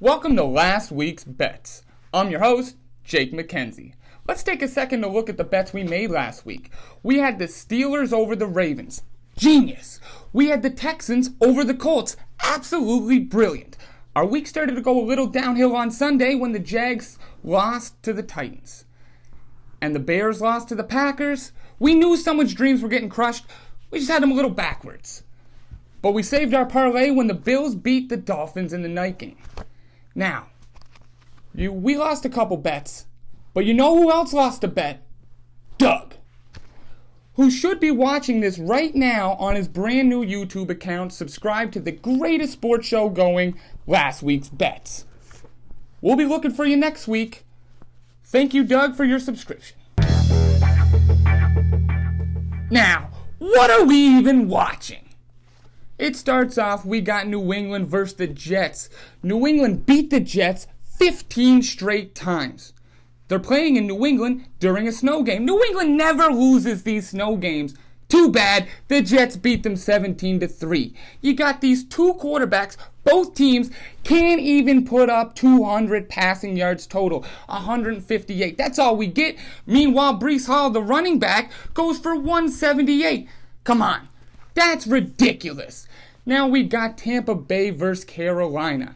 Welcome to last week's bets. I'm your host, Jake MacKenzie. Let's take a second to look at the bets we made last week. We had the Steelers over the Ravens. Genius. We had the Texans over the Colts. Absolutely brilliant. Our week started to go a little downhill on Sunday when the Jags lost to the Titans. And the Bears lost to the Packers. We knew someone's dreams were getting crushed. We just had them a little backwards. But we saved our parlay when the Bills beat the Dolphins in the night game. Now, we lost a couple bets, but you know who else lost a bet? Doug, who should be watching this right now on his brand new YouTube account, subscribed to the greatest sports show going, Last Week's Bets. We'll be looking for you next week. Thank you, Doug, for your subscription. Now, what are we even watching? It starts off, we got New England versus the Jets. New England beat the Jets 15 straight times. They're playing in New England during a snow game. New England never loses these snow games. Too bad, the Jets beat them 17-3. You got these two quarterbacks, both teams can't even put up 200 passing yards total, 158. That's all we get. Meanwhile, Breece Hall, the running back, goes for 178. Come on. That's ridiculous. Now we got Tampa Bay versus Carolina.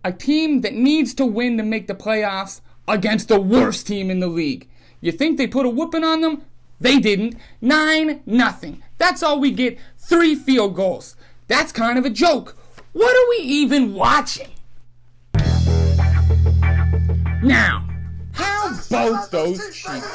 A team that needs to win to make the playoffs against the worst team in the league. You think they put a whooping on them? They didn't. 9-0. That's all we get. 3 field goals. That's kind of a joke. What are we even watching? Now, how about those Chiefs?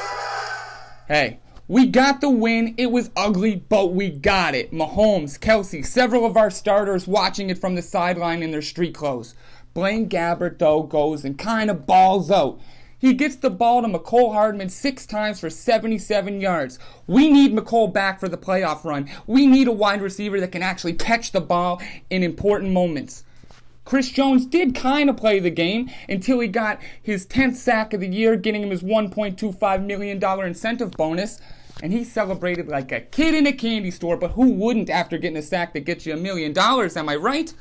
Hey. We got the win. It was ugly, but we got it. Mahomes, Kelsey, several of our starters watching it from the sideline in their street clothes. Blaine Gabbert, though, goes and kind of balls out. He gets the ball to McCole Hardman 6 times for 77 yards. We need McCole back for the playoff run. We need a wide receiver that can actually catch the ball in important moments. Chris Jones did kind of play the game until he got his 10th sack of the year, getting him his $1.25 million incentive bonus. And he celebrated like a kid in a candy store, but who wouldn't after getting a sack that gets you $1 million, am I right?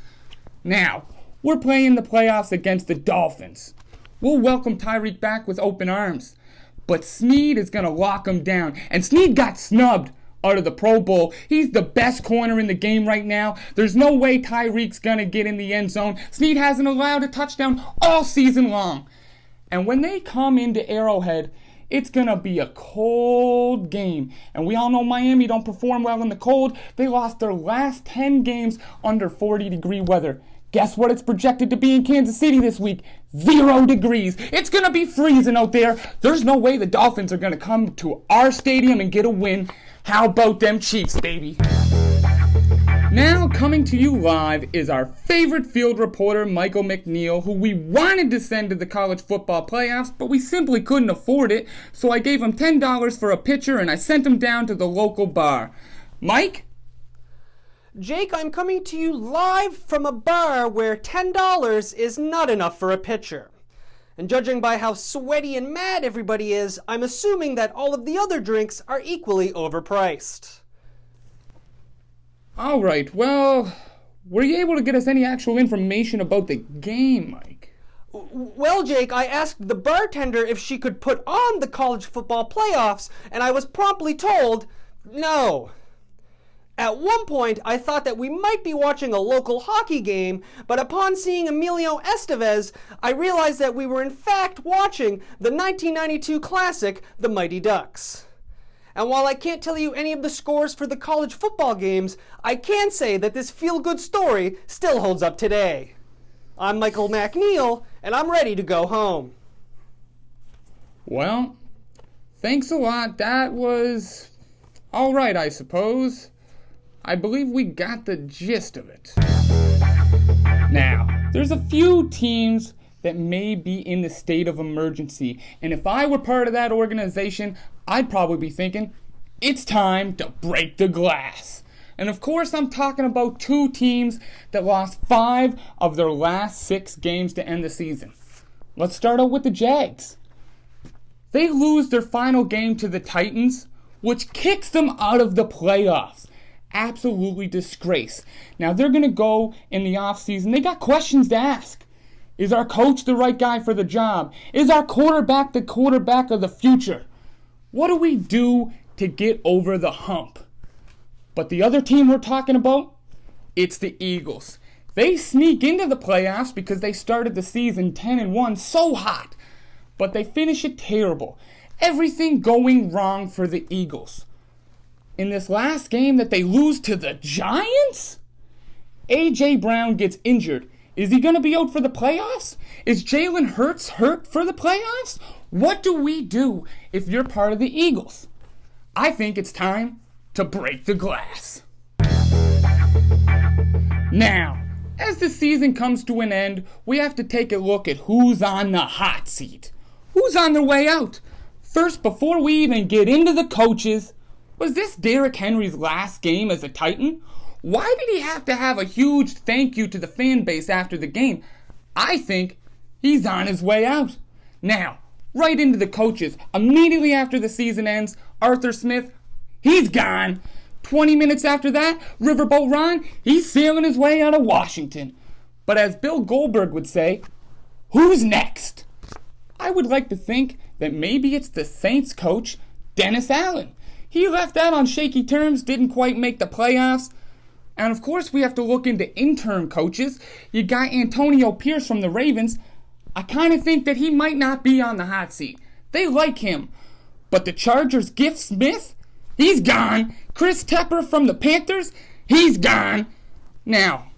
Now, we're playing the playoffs against the Dolphins. We'll welcome Tyreek back with open arms. But Snead is going to lock him down. And Snead got snubbed out of the Pro Bowl. He's the best corner in the game right now. There's no way Tyreek's going to get in the end zone. Snead hasn't allowed a touchdown all season long. And when they come into Arrowhead, it's going to be a cold game. And we all know Miami don't perform well in the cold. They lost their last 10 games under 40-degree weather. Guess what it's projected to be in Kansas City this week? 0 degrees. It's going to be freezing out there. There's no way the Dolphins are going to come to our stadium and get a win. How about them Chiefs, baby? Now coming to you live is our favorite field reporter, Michael MacNeil, who we wanted to send to the college football playoffs, but we simply couldn't afford it, so I gave him $10 for a pitcher and I sent him down to the local bar. Mike? Jake, I'm coming to you live from a bar where $10 is not enough for a pitcher. And judging by how sweaty and mad everybody is, I'm assuming that all of the other drinks are equally overpriced. All right, well, were you able to get us any actual information about the game, Mike? Well, Jake, I asked the bartender if she could put on the college football playoffs, and I was promptly told no. At one point, I thought that we might be watching a local hockey game, but upon seeing Emilio Estevez, I realized that we were in fact watching the 1992 classic, The Mighty Ducks. And while I can't tell you any of the scores for the college football games, I can say that this feel-good story still holds up today. I'm Michael MacNeil, and I'm ready to go home. Well, thanks a lot. That was all right, I suppose. I believe we got the gist of it. Now, there's a few teams that may be in the state of emergency, and if I were part of that organization, I'd probably be thinking, it's time to break the glass. And of course, I'm talking about 2 teams that lost 5 of their last 6 games to end the season. Let's start out with the Jags. They lose their final game to the Titans, which kicks them out of the playoffs. Absolutely disgrace. Now they're going to go in the offseason. They got questions to ask. Is our coach the right guy for the job? Is our quarterback the quarterback of the future? What do we do to get over the hump? But the other team we're talking about, it's the Eagles. They sneak into the playoffs because they started the season 10-1 so hot, but they finish it terrible. Everything going wrong for the Eagles. In this last game that they lose to the Giants, A.J. Brown gets injured. Is he going to be out for the playoffs? Is Jalen Hurts hurt for the playoffs? What do we do if you're part of the Eagles? I think it's time to break the glass. Now, as the season comes to an end, we have to take a look at who's on the hot seat. Who's on their way out? First, before we even get into the coaches, was this Derrick Henry's last game as a Titan? Why did he have to have a huge thank you to the fan base after the game? I think he's on his way out. Now, right into the coaches. Immediately after the season ends, Arthur Smith, he's gone. 20 minutes after that, Riverboat Ron, he's sailing his way out of Washington. But as Bill Goldberg would say, who's next? I would like to think that maybe it's the Saints coach, Dennis Allen. He left out on shaky terms, didn't quite make the playoffs. And of course, we have to look into intern coaches. You got Antonio Pierce from the Ravens. I kind of think that he might not be on the hot seat. They like him. But the Chargers' Gift Smith, he's gone. Chris Tepper from the Panthers, he's gone. Now,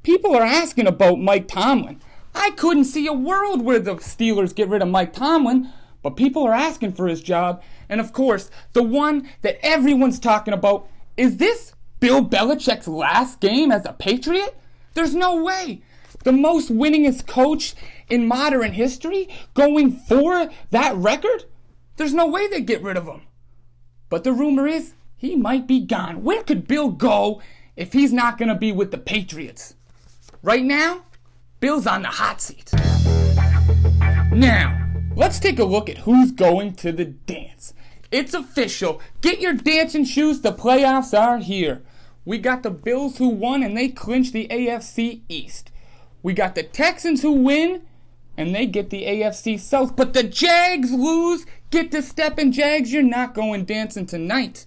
people are asking about Mike Tomlin. I couldn't see a world where the Steelers get rid of Mike Tomlin, but people are asking for his job. And of course, the one that everyone's talking about, is this Bill Belichick's last game as a Patriot? There's no way. The most winningest coach in modern history going for that record? There's no way they get rid of him. But the rumor is he might be gone. Where could Bill go if he's not going to be with the Patriots? Right now, Bill's on the hot seat. Now, let's take a look at who's going to the dance. It's official. Get your dancing shoes. The playoffs are here. We got the Bills who won and they clinched the AFC East. We got the Texans who win and they get the AFC South. But the Jags lose. Get to stepping, Jags. You're not going dancing tonight.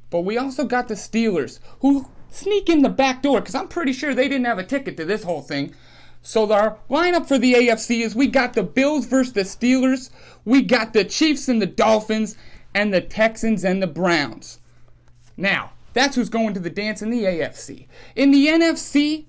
But we also got the Steelers who sneak in the back door because I'm pretty sure they didn't have a ticket to this whole thing. So our lineup for the AFC is we got the Bills versus the Steelers. We got the Chiefs and the Dolphins and the Texans and the Browns. Now, that's who's going to the dance in the AFC. In the NFC,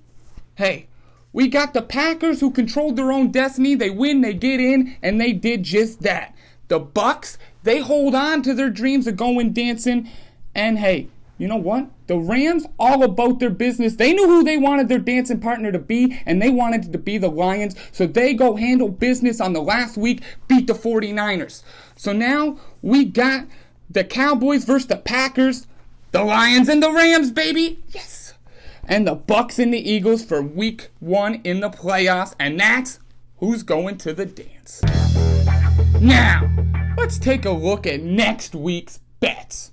hey, we got the Packers who controlled their own destiny. They win, they get in, and they did just that. The Bucks, they hold on to their dreams of going dancing. And hey, you know what? The Rams, all about their business. They knew who they wanted their dancing partner to be, and they wanted it to be the Lions. So they go handle business on the last week, beat the 49ers. So now we got the Cowboys versus the Packers, the Lions and the Rams, baby. Yes. And the Bucks and the Eagles for week 1 in the playoffs. And that's who's going to the dance. Now, let's take a look at next week's bets.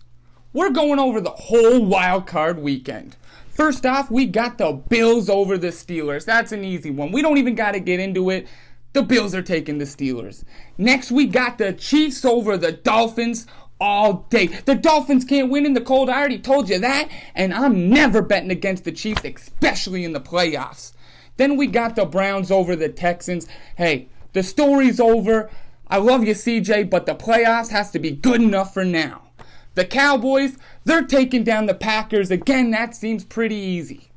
We're going over the whole wild card weekend. First off, we got the Bills over the Steelers. That's an easy one. We don't even got to get into it. The Bills are taking the Steelers. Next, we got the Chiefs over the Dolphins all day. The Dolphins can't win in the cold. I already told you that. And I'm never betting against the Chiefs, especially in the playoffs. Then we got the Browns over the Texans. Hey, the story's over. I love you, CJ, but the playoffs has to be good enough for now. The Cowboys, they're taking down the Packers. Again, that seems pretty easy.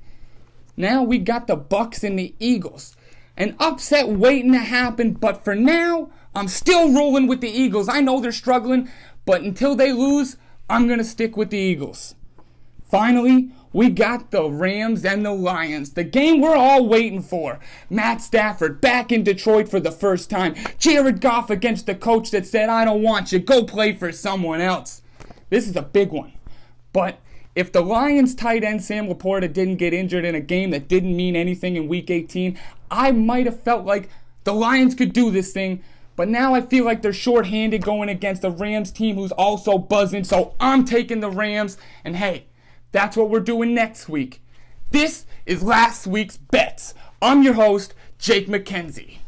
Now we got the Bucks and the Eagles. An upset waiting to happen, but for now, I'm still rolling with the Eagles. I know they're struggling, but until they lose, I'm going to stick with the Eagles. Finally, we got the Rams and the Lions. The game we're all waiting for. Matt Stafford back in Detroit for the first time. Jared Goff against the coach that said, I don't want you. Go play for someone else. This is a big one. But if the Lions tight end Sam Laporta didn't get injured in a game that didn't mean anything in Week 18, I might have felt like the Lions could do this thing. But now I feel like they're shorthanded going against the Rams team who's also buzzing. So I'm taking the Rams. And hey, that's what we're doing next week. This is last week's bets. I'm your host, Jake MacKenzie.